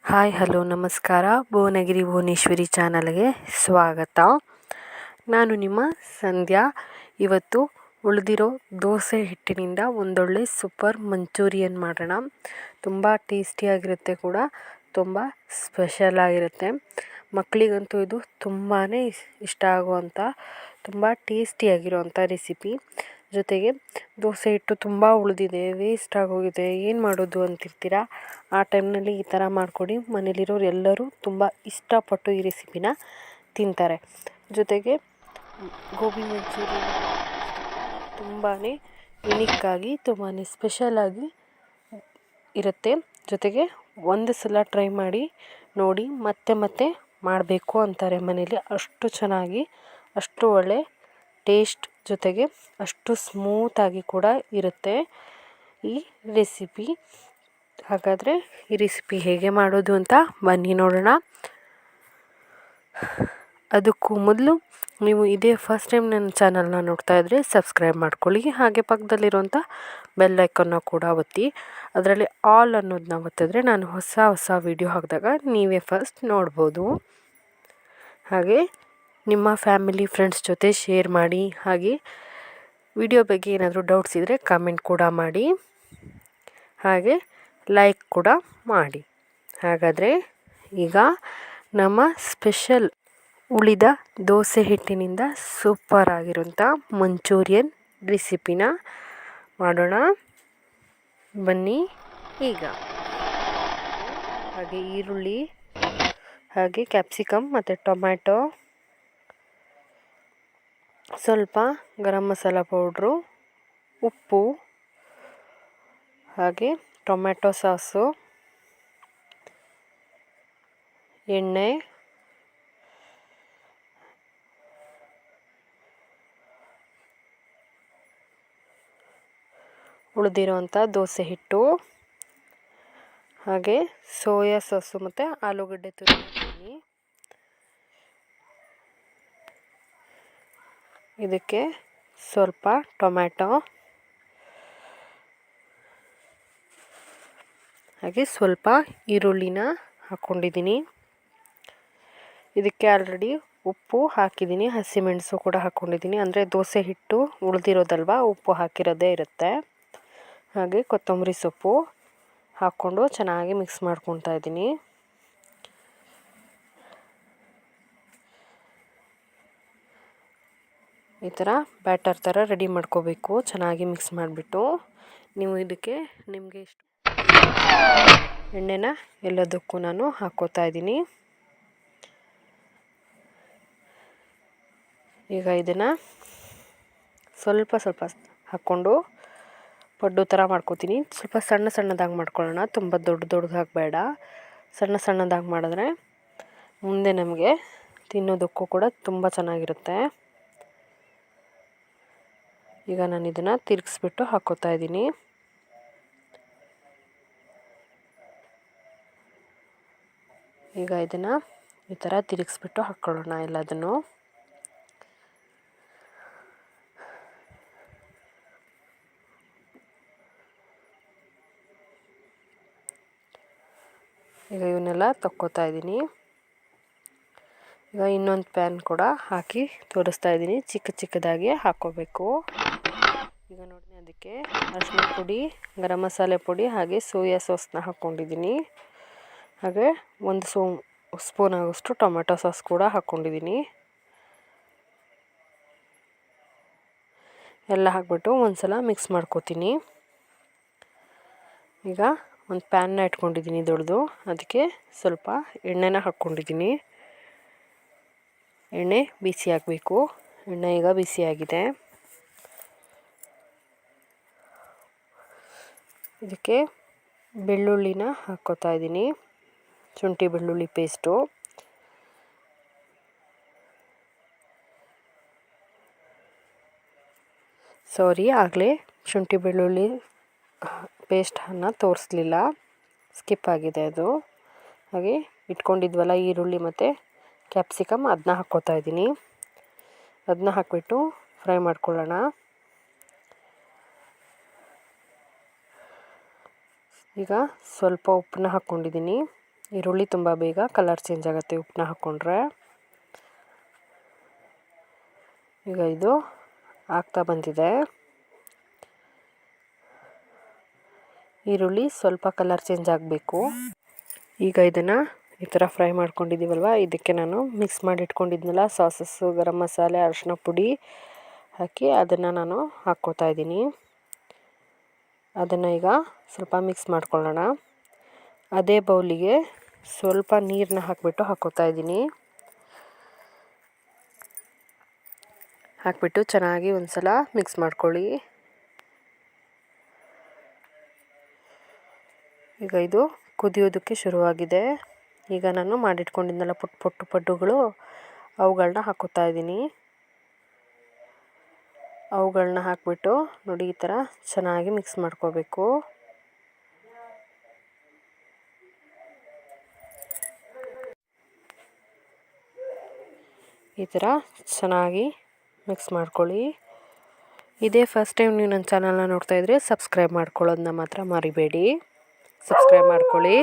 Hi hello ನಮಸ್ಕಾರ. ಭುವನಗಿರಿ ಭುವನೇಶ್ವರಿ ಚಾನಲ್ಗೆ ಸ್ವಾಗತ. ನಾನು ನಿಮ್ಮ ಸಂಧ್ಯಾ. ಇವತ್ತು ಉಳಿದಿರೋ ದೋಸೆ ಹಿಟ್ಟಿನಿಂದ ಒಂದೊಳ್ಳೆ ಸೂಪರ್ ಮಂಚೂರಿಯನ್ ಮಾಡೋಣ. ತುಂಬ ಟೇಸ್ಟಿಯಾಗಿರುತ್ತೆ ಕೂಡ, ತುಂಬ ಸ್ಪೆಷಲ್ ಆಗಿರುತ್ತೆ. ಮಕ್ಕಳಿಗಂತೂ ಇದು ತುಂಬಾ ಇಷ್ಟ ಆಗುವಂಥ ತುಂಬ ಟೇಸ್ಟಿಯಾಗಿರುವಂಥ ರೆಸಿಪಿ. ಜೊತೆಗೆ ದೋಸೆ ಹಿಟ್ಟು ತುಂಬ ಉಳಿದಿದೆ, ವೇಸ್ಟ್ ಆಗೋಗಿದೆ, ಏನು ಮಾಡೋದು ಅಂತಿರ್ತೀರ. ಆ ಟೈಮ್ನಲ್ಲಿ ಈ ಥರ ಮಾಡಿಕೊಡಿ. ಮನೇಲಿರೋರು ಎಲ್ಲರೂ ತುಂಬ ಇಷ್ಟಪಟ್ಟು ಈ ರೆಸಿಪಿನ ತಿಂತಾರೆ. ಜೊತೆಗೆ ಗೋಬಿ ಮಂಚೂರಿ ತುಂಬಾ ಯುನಿಕ್ಕಾಗಿ ತುಂಬಾ ಸ್ಪೆಷಲಾಗಿ ಇರುತ್ತೆ. ಜೊತೆಗೆ ಒಂದು ಸಲ ಟ್ರೈ ಮಾಡಿ ನೋಡಿ ಮತ್ತೆ ಮತ್ತೆ ಮಾಡಬೇಕು ಅಂತಾರೆ ಮನೇಲಿ. ಅಷ್ಟು ಚೆನ್ನಾಗಿ, ಅಷ್ಟು ಒಳ್ಳೆ ಟೇಸ್ಟ್, ಜೊತೆಗೆ ಅಷ್ಟು ಸ್ಮೂತಾಗಿ ಕೂಡ ಇರುತ್ತೆ ಈ ರೆಸಿಪಿ. ಹಾಗಾದರೆ ಈ ರೆಸಿಪಿ ಹೇಗೆ ಮಾಡೋದು ಅಂತ ಬನ್ನಿ ನೋಡೋಣ. ಅದಕ್ಕೂ ಮೊದಲು ನೀವು ಇದೇ ಫಸ್ಟ್ ಟೈಮ್ ನನ್ನ ಚಾನಲ್ನ ನೋಡ್ತಾ ಇದ್ದರೆ ಸಬ್ಸ್ಕ್ರೈಬ್ ಮಾಡ್ಕೊಳ್ಳಿ. ಹಾಗೆ ಪಕ್ಕದಲ್ಲಿರುವಂಥ ಬೆಲ್ ಐಕನ್ನ ಕೂಡ ಒತ್ತಿ, ಅದರಲ್ಲಿ ಆಲ್ ಅನ್ನೋದನ್ನ ಒತ್ತಿದ್ರೆ ನಾನು ಹೊಸ ವಿಡಿಯೋ ಹಾಕಿದಾಗ ನೀವೇ ಫಸ್ಟ್ ನೋಡ್ಬೋದು. ಹಾಗೆ ನಿಮ್ಮ ಫ್ಯಾಮಿಲಿ ಫ್ರೆಂಡ್ಸ್ ಜೊತೆ ಶೇರ್ ಮಾಡಿ. ಹಾಗೆ ವಿಡಿಯೋ ಬಗ್ಗೆ ಏನಾದರೂ ಡೌಟ್ಸ್ ಇದ್ದರೆ ಕಮೆಂಟ್ ಕೂಡ ಮಾಡಿ, ಹಾಗೆ ಲೈಕ್ ಕೂಡ ಮಾಡಿ. ಹಾಗಾದರೆ ಈಗ ನಮ್ಮ ಸ್ಪೆಷಲ್ ಉಳಿದ ದೋಸೆ ಹಿಟ್ಟಿನಿಂದ ಸೂಪರ್ ಆಗಿರೋಂಥ ಮಂಚೂರಿಯನ್ ರೆಸಿಪಿನ ಮಾಡೋಣ ಬನ್ನಿ. ಈಗ ಹಾಗೆ ಈರುಳ್ಳಿ, ಹಾಗೆ ಕ್ಯಾಪ್ಸಿಕಮ್ ಮತ್ತು ಟೊಮ್ಯಾಟೊ, ಸ್ವಲ್ಪ ಗರಂ ಮಸಾಲ ಪೌಡ್ರು, ಉಪ್ಪು, ಹಾಗೆ ಟೊಮ್ಯಾಟೊ ಸಾಸು, ಎಣ್ಣೆ, ಉಳಿದಿರೋವಂಥ ದೋಸೆ ಹಿಟ್ಟು, ಹಾಗೆ ಸೋಯಾ ಸಾಸು ಮತ್ತು ಆಲೂಗಡ್ಡೆ ತುರಿದಿದ್ದೀನಿ. ಇದಕ್ಕೆ ಸ್ವಲ್ಪ ಟೊಮ್ಯಾಟೊ, ಹಾಗೆ ಸ್ವಲ್ಪ ಈರುಳ್ಳಿನ ಹಾಕ್ಕೊಂಡಿದ್ದೀನಿ. ಇದಕ್ಕೆ ಆಲ್ರೆಡಿ ಉಪ್ಪು ಹಾಕಿದ್ದೀನಿ, ಹಸಿಮೆಣಸು ಕೂಡ ಹಾಕ್ಕೊಂಡಿದ್ದೀನಿ. ಅಂದರೆ ದೋಸೆ ಹಿಟ್ಟು ಉಳಿದಿರೋದಲ್ವ, ಉಪ್ಪು ಹಾಕಿರೋದೇ ಇರುತ್ತೆ. ಹಾಗೆ ಕೊತ್ತಂಬರಿ ಸೊಪ್ಪು ಹಾಕ್ಕೊಂಡು ಚೆನ್ನಾಗಿ ಮಿಕ್ಸ್ ಮಾಡ್ಕೊತಾ ಇದ್ದೀನಿ. ಈ ಥರ ಬ್ಯಾಟರ್ ಥರ ರೆಡಿ ಮಾಡ್ಕೋಬೇಕು. ಚೆನ್ನಾಗಿ ಮಿಕ್ಸ್ ಮಾಡಿಬಿಟ್ಟು ನೀವು ಇದಕ್ಕೆ ನಿಮಗೆ ಇಷ್ಟು ಎಣ್ಣೆನ ಎಲ್ಲದಕ್ಕೂ ನಾನು ಹಾಕ್ಕೋತಾ ಇದ್ದೀನಿ. ಈಗ ಇದನ್ನು ಸ್ವಲ್ಪ ಹಾಕ್ಕೊಂಡು ಪಡ್ಡು ಥರ ಮಾಡ್ಕೋತೀನಿ. ಸ್ವಲ್ಪ ಸಣ್ಣದಾಗಿ ಮಾಡ್ಕೊಳ್ಳೋಣ, ತುಂಬ ದೊಡ್ಡದಾಗಿ ಬೇಡ. ಸಣ್ಣದಾಗಿ ಮಾಡಿದ್ರೆ ಮುಂದೆ ನಮಗೆ ತಿನ್ನೋದಕ್ಕೂ ಕೂಡ ತುಂಬ ಚೆನ್ನಾಗಿರುತ್ತೆ. ಈಗ ನಾನು ಇದನ್ನು ತಿರುಗಿಸ್ಬಿಟ್ಟು ಹಾಕ್ಕೋತಾ ಇದ್ದೀನಿ. ಈಗ ಇದನ್ನು ಈ ಥರ ತಿರುಗಿಸ್ಬಿಟ್ಟು ಹಾಕ್ಕೊಳ್ಳೋಣ ಎಲ್ಲದನ್ನು. ಈಗ ಇವನ್ನೆಲ್ಲ ತಕ್ಕೋತಾ ಇದ್ದೀನಿ. ಈಗ ಇನ್ನೊಂದು ಪ್ಯಾನ್ ಕೂಡ ಹಾಕಿ ತೋರಿಸ್ತಾ ಇದ್ದೀನಿ. ಚಿಕ್ಕದಾಗಿ ಹಾಕ್ಕೋಬೇಕು. ಈಗ ನೋಡಿ, ಅದಕ್ಕೆ ಅರಿಶಿನ ಪುಡಿ, ಗರಂ ಮಸಾಲೆ ಪುಡಿ, ಹಾಗೆ ಸೋಯಾ ಸಾಸ್ನ ಹಾಕ್ಕೊಂಡಿದ್ದೀನಿ. ಹಾಗೆ ಒಂದು ಸ್ಪೂನ್ ಆಗೋಷ್ಟು ಟೊಮೆಟೊ ಸಾಸ್ ಕೂಡ ಹಾಕ್ಕೊಂಡಿದ್ದೀನಿ. ಎಲ್ಲ ಹಾಕ್ಬಿಟ್ಟು ಒಂದು ಸಲ ಮಿಕ್ಸ್ ಮಾಡ್ಕೋತೀನಿ. ಈಗ ಒಂದು ಪ್ಯಾನ್ನ ಇಟ್ಕೊಂಡಿದ್ದೀನಿ ದೊಡ್ಡದು, ಅದಕ್ಕೆ ಸ್ವಲ್ಪ ಎಣ್ಣೆನ ಹಾಕ್ಕೊಂಡಿದ್ದೀನಿ. ಎಣ್ಣೆ ಬಿಸಿ ಆಗಬೇಕು. ಎಣ್ಣೆ ಈಗ ಬಿಸಿಯಾಗಿದೆ. ಇದಕ್ಕೆ ಬೆಳ್ಳುಳ್ಳಿನ ಹಾಕ್ಕೋತಾ ಇದ್ದೀನಿ, ಶುಂಠಿ ಬೆಳ್ಳುಳ್ಳಿ ಪೇಸ್ಟು. ಆಗಲೇ ಶುಂಠಿ ಬೆಳ್ಳುಳ್ಳಿ ಪೇಸ್ಟನ್ನು ತೋರಿಸ್ಲಿಲ್ಲ, ಸ್ಕಿಪ್ ಆಗಿದೆ ಅದು. ಹಾಗೆ ಇಟ್ಕೊಂಡಿದ್ವಲ್ಲ ಈರುಳ್ಳಿ ಮತ್ತು ಕ್ಯಾಪ್ಸಿಕಮ್, ಅದನ್ನ ಹಾಕ್ಕೋತಾ ಇದ್ದೀನಿ. ಅದನ್ನ ಹಾಕ್ಬಿಟ್ಟು ಫ್ರೈ ಮಾಡ್ಕೊಳ್ಳೋಣ. ಈಗ ಸ್ವಲ್ಪ ಉಪ್ಪನ್ನ ಹಾಕ್ಕೊಂಡಿದ್ದೀನಿ. ಈರುಳ್ಳಿ ತುಂಬ ಬೇಗ ಕಲರ್ ಚೇಂಜ್ ಆಗುತ್ತೆ ಉಪ್ಪನ್ನ ಹಾಕ್ಕೊಂಡ್ರೆ. ಈಗ ಇದು ಆಗ್ತಾ ಬಂದಿದೆ. ಈರುಳ್ಳಿ ಸ್ವಲ್ಪ ಕಲರ್ ಚೇಂಜ್ ಆಗಬೇಕು. ಈಗ ಇದನ್ನು ಈ ಥರ ಫ್ರೈ ಮಾಡ್ಕೊಂಡಿದ್ದೀವಲ್ವ, ಇದಕ್ಕೆ ನಾನು ಮಿಕ್ಸ್ ಮಾಡಿ ಇಟ್ಕೊಂಡಿದ್ನಲ್ಲ ಸಾಸಸ್ಸು, ಗರಂ ಮಸಾಲೆ, ಅರಿಶಿನ ಪುಡಿ ಹಾಕಿ ಅದನ್ನು ನಾನು ಹಾಕ್ಕೋತಾ ಇದ್ದೀನಿ. ಅದನ್ನು ಈಗ ಸ್ವಲ್ಪ ಮಿಕ್ಸ್ ಮಾಡ್ಕೊಳ್ಳೋಣ. ಅದೇ ಬೌಲಿಗೆ ಸ್ವಲ್ಪ ನೀರನ್ನ ಹಾಕಿಬಿಟ್ಟು ಹಾಕ್ಕೋತಾ ಇದ್ದೀನಿ. ಹಾಕಿಬಿಟ್ಟು ಚೆನ್ನಾಗಿ ಒಂದು ಸಲ ಮಿಕ್ಸ್ ಮಾಡ್ಕೊಳ್ಳಿ. ಈಗ ಇದು ಕುದಿಯೋದಕ್ಕೆ ಶುರುವಾಗಿದೆ. ಈಗ ನಾನು ಮಾಡಿಟ್ಕೊಂಡಿದ್ದೆಲ್ಲ ಪುಟ್ಟ ಪಡ್ಡುಗಳು ಅವುಗಳನ್ನ ಹಾಕ್ಕೋತಾ ಇದ್ದೀನಿ. ಅವುಗಳನ್ನ ಹಾಕಿಬಿಟ್ಟು ನೋಡಿ ಈ ಥರ ಚೆನ್ನಾಗಿ ಮಿಕ್ಸ್ ಮಾಡ್ಕೋಬೇಕು. ಈ ಥರ ಚೆನ್ನಾಗಿ ಮಿಕ್ಸ್ ಮಾಡ್ಕೊಳ್ಳಿ. ಇದೇ ಫಸ್ಟ್ ಟೈಮ್ ನೀವು ನನ್ನ ಚಾನಲ್ನ ನೋಡ್ತಾಯಿದ್ರೆ ಸಬ್ಸ್ಕ್ರೈಬ್ ಮಾಡ್ಕೊಳ್ಳೋದನ್ನ ಮಾತ್ರ ಮರಿಬೇಡಿ. ಸಬ್ಸ್ಕ್ರೈಬ್ ಮಾಡ್ಕೊಳ್ಳಿ.